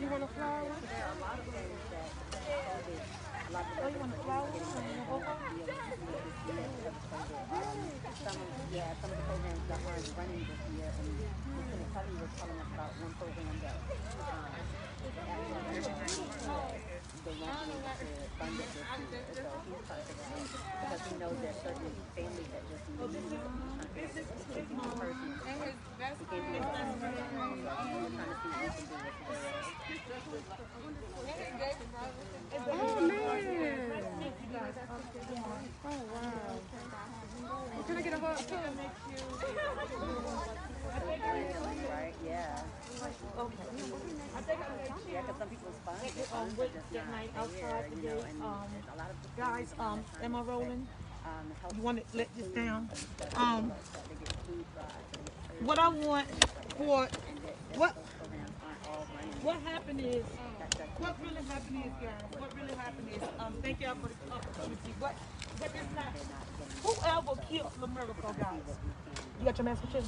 You want a flower? There are a lot of things that COVID, a lot of Oh, you want a flower? You want a cocoa? some of the programs that aren't running this year, and Lieutenant Kelly was telling us about one program that they won't be able to fund it this year. So he's trying to figure out, because he knows there's certain families that just need it. He's trying to figure out if he can personally. He can't do it. So he's trying to see what he can do with Oh, man. Oh, wow. Well, can I get a hug too? right? Yeah. Okay. Yeah, because some people's funds are just That not night there, outside you today, know, and a lot of the guys, am I rolling? help You want to let this down? they get food drives, What I want for what programs aren't all running. what happened is what really happened is, guys. What really happened is thank y'all for the opportunity. What is not whoever killed the miracle, guys. You got your mask with you?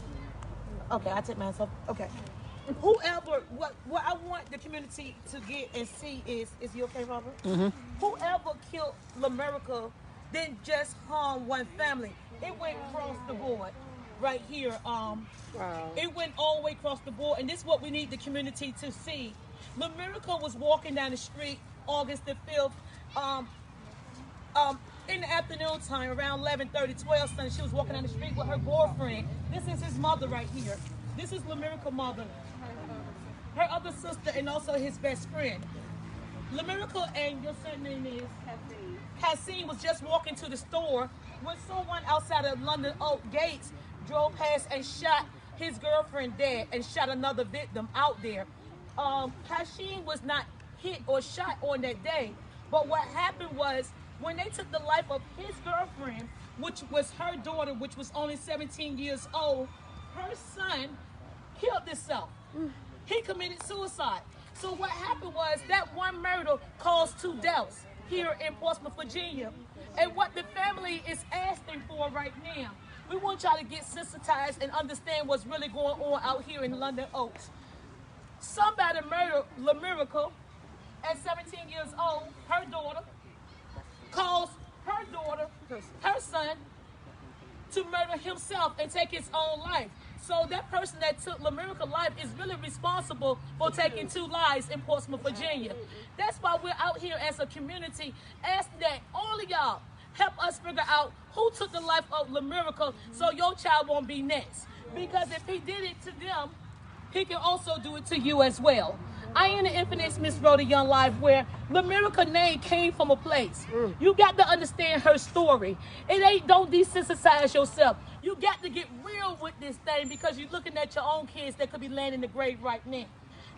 Okay, I take mine off. Okay. Whoever, what I want the community to get and see is you okay, Robert? Whoever killed Lamerica didn't just harm one family. It went across the board, right here. Wow. It went all the way across the board, and this is what we need the community to see. Lamerica was walking down the street August the 5th, in the afternoon time, around 11:30, 12 something. She was walking down the street with her boyfriend. This is his mother right here. This is Lamerica's mother, her other sister, and also his best friend. Lamerica and your son name is Hassan was just walking to the store when someone outside of London Oak Gates drove past and shot his girlfriend dead and shot another victim out there. Hassan was not hit or shot on that day, but what happened was when they took the life of his girlfriend, which was her daughter, which was only 17 years old, her son killed himself. He committed suicide. So what happened was that one murder caused 2 deaths here in Portsmouth, Virginia. And what the family is asking for right now, we want y'all to get sensitized and understand what's really going on out here in London Oaks. Somebody murdered Lamerica at 17 years old, her daughter, caused her daughter, her son, to murder himself and take his own life. So that person that took Lamerica's life is really responsible for taking 2 lives in Portsmouth, Virginia. That's why we're out here as a community asking that all of y'all help us figure out who took the life of Lamerica so your child won't be next. Because if he did it to them, he can also do it to you as well. I am the infamous Miss Rhoda Young Live, where Lamerica's name came from a place. You got to understand her story. It ain't, don't desensitize yourself. You got to get real with this thing because you're looking at your own kids that could be laying in the grave right now.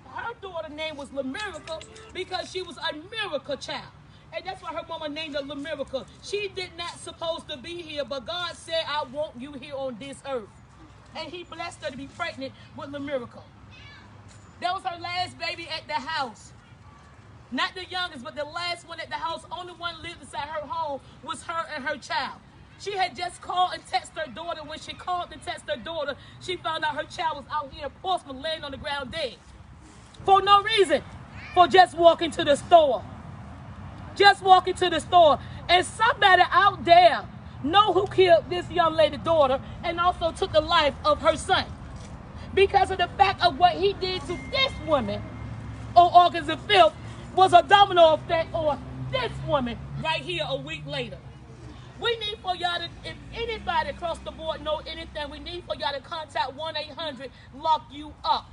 Her daughter's name was Lamerica because she was a miracle child. And that's why her mama named her Lamerica. She did not supposed to be here, but God said, I want you here on this earth. And he blessed her to be pregnant with Lamerica. That was her last baby at the house. Not the youngest, but the last one at the house. Only one lived inside her home was her and her child. She had just called and texted her daughter. When she called and texted her daughter, she found out her child was out here in Portsmouth laying on the ground dead. For no reason. For just walking to the store. Just walking to the store. And somebody out there know who killed this young lady's daughter and also took the life of her son. Because of the fact of what he did to this woman on August the 5th was a domino effect on this woman right here a week later. We need for y'all to, if anybody across the board know anything, we need for y'all to contact 1-800-LOCK-YOU-UP.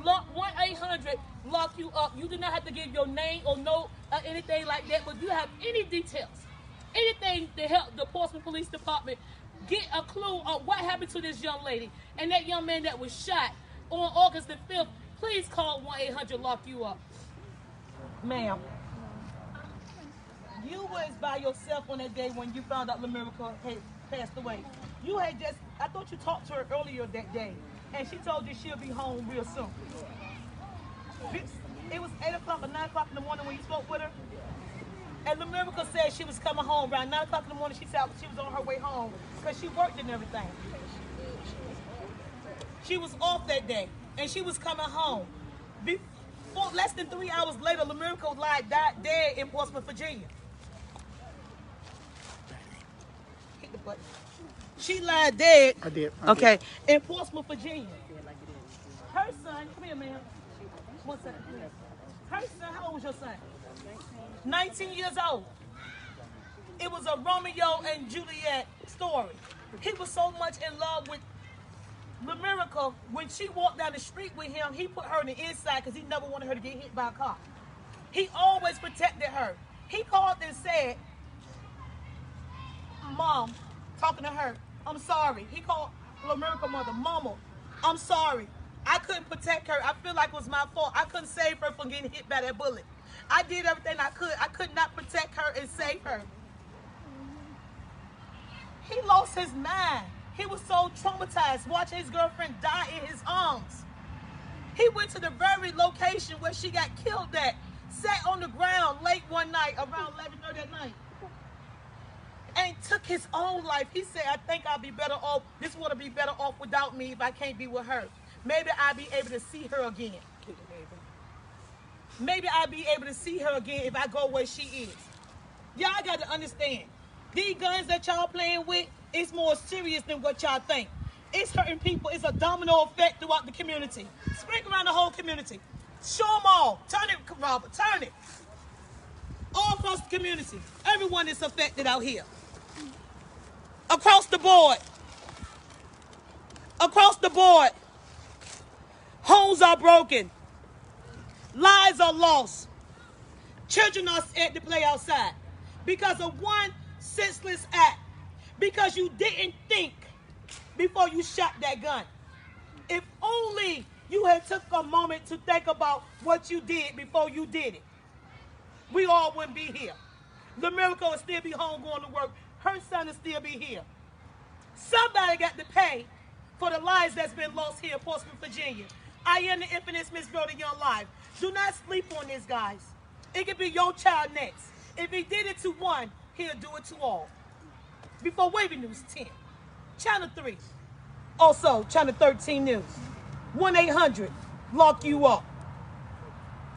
1-800-LOCK-YOU-UP. You do not have to give your name or note or anything like that, but if you have any details, anything to help the Portsmouth Police Department get a clue on what happened to this young lady and that young man that was shot on August the 5th, please call 1-800-LOCK-YOU-UP. Ma'am, you was by yourself on that day when you found out Lamerica had passed away. You had just, I thought you talked to her earlier that day, and she told you she'll be home real soon. It was 8 o'clock or 9 o'clock in the morning when you spoke with her. And Lamerica said she was coming home around 9 o'clock in the morning. She said she was on her way home because she worked and everything. She was off that day, and she was coming home. Less than 3 hours later, Lamirico died dead in Portsmouth, Virginia. Hit the button. She lied dead. I did. Okay, in Portsmouth, Virginia. Her son, come here, ma'am. 1 second, please. Her son, how old was your son? 19 years old. It was a Romeo and Juliet story. He was so much in love with Lamirico. When she walked down the street with him, he put her on the inside because he never wanted her to get hit by a car. He always protected her. He called and said, Mom, talking to her, I'm sorry. He called Lamirico's mother, Mama, I'm sorry. I couldn't protect her. I feel like it was my fault. I couldn't save her from getting hit by that bullet. I did everything I could. I could not protect her and save her. He lost his mind. He was so traumatized watching his girlfriend die in his arms. He went to the very location where she got killed at, sat on the ground late one night, around 11:30 at night, and took his own life. He said, I think I'll be better off, this would be better off without me if I can't be with her. Maybe I'll be able to see her again. Maybe I'll be able to see her again if I go where she is. Y'all got to understand, these guns that y'all playing with, it's more serious than what y'all think. It's hurting people. It's a domino effect throughout the community. Sprinkle around the whole community. Show them all. Turn it, Robert. Turn it. All across the community. Everyone is affected out here. Across the board. Across the board. Homes are broken. Lives are lost. Children are scared to play outside because of one senseless act. Because you didn't think before you shot that gun. If only you had took a moment to think about what you did before you did it, we all wouldn't be here. Lamirico would still be home going to work. Her son would still be here. Somebody got to pay for the lives that's been lost here in Portsmouth, Virginia. I am the infamous Miss Rhoda Young Live. Do not sleep on this, guys. It could be your child next. If he did it to one, he'll do it to all. Before Wavy News 10, Channel 3, also Channel 13 News, 1-800, lock you up.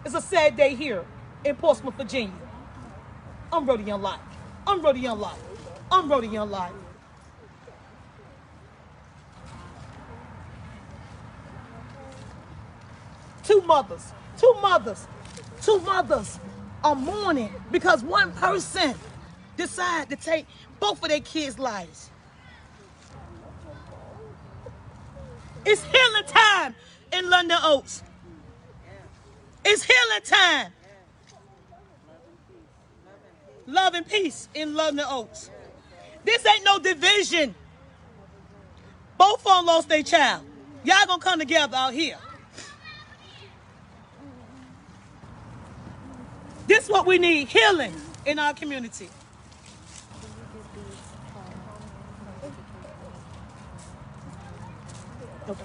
It's a sad day here in Portsmouth, Virginia. I'm Rhoda Young Live. I'm Rhoda Young Live. I'm Rhoda Young Live. Two mothers are mourning because one person decided to take both of their kids' lives. It's healing time in London Oaks. It's healing time. Love and peace in London Oaks. This ain't no division. Both of them lost their child. Y'all gonna come together out here. This is what we need, healing in our community. Okay.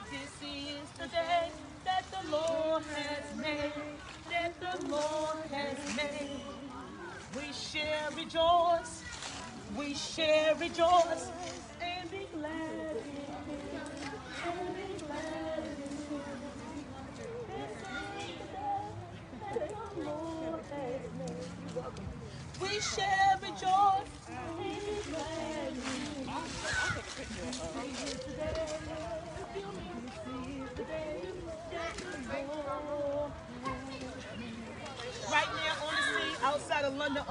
This is the day that the Lord has made, that the Lord has made. We shall rejoice, and be glad in it, and be glad in it. This is the day that the Lord has made. We shall rejoice and be glad in it. I'll take a picture of this is the day that the Lord has made. Right now on the scene outside of London Oaks,